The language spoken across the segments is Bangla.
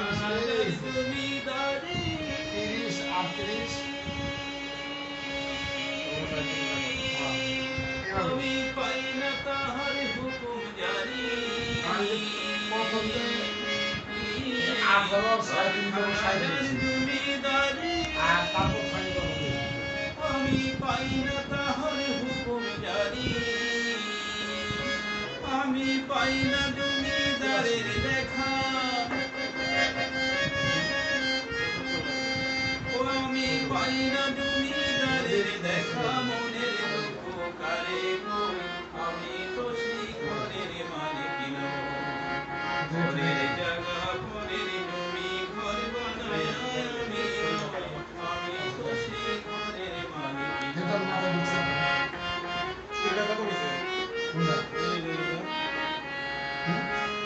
জমিদারি 30 38 আমি পাই না তাহার হুকুম জারি প্রথমে 1837 জমিদারি আর তারপর খালি করবে আমি পাই না তাহার হুকুম জারি আমি পাই না জমিদারের দেখা ও আমি পাই না জমিদারের দেখা মনের দুঃখ কারে গো আমি তো সেই ঘরের মালিক নই ঘরের জায়গা ঘরের জমি ঘর বানায় আমি তো সেই ঘরের মালিক যেটা মাথা ঢুকছে এটা কত বলছে কোনটা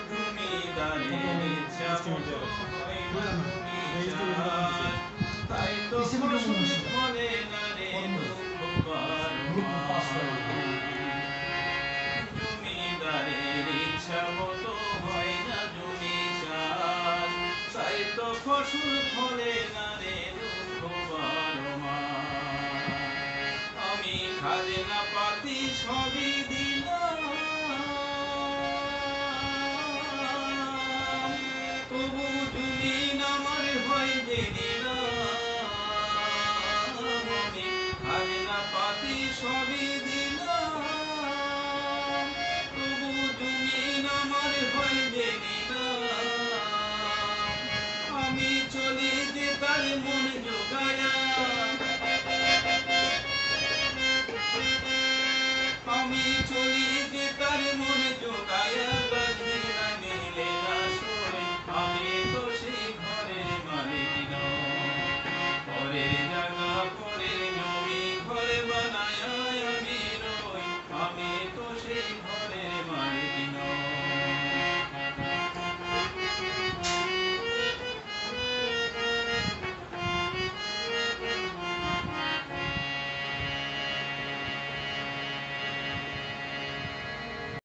জমিদারের ইচ্ছা মতো হয় না জমি তাই তো ফসল ফলে না রে দুঃখ জমিদারের ইচ্ছা মতো হয় না জমি চাষ তাই তো ফসল ফলে না রে দুঃখ আমি খাজনা পাতি সবই দিলাম তবু জমিন আমার হয় যে দিলাম আমি খাজনা পাতি সবই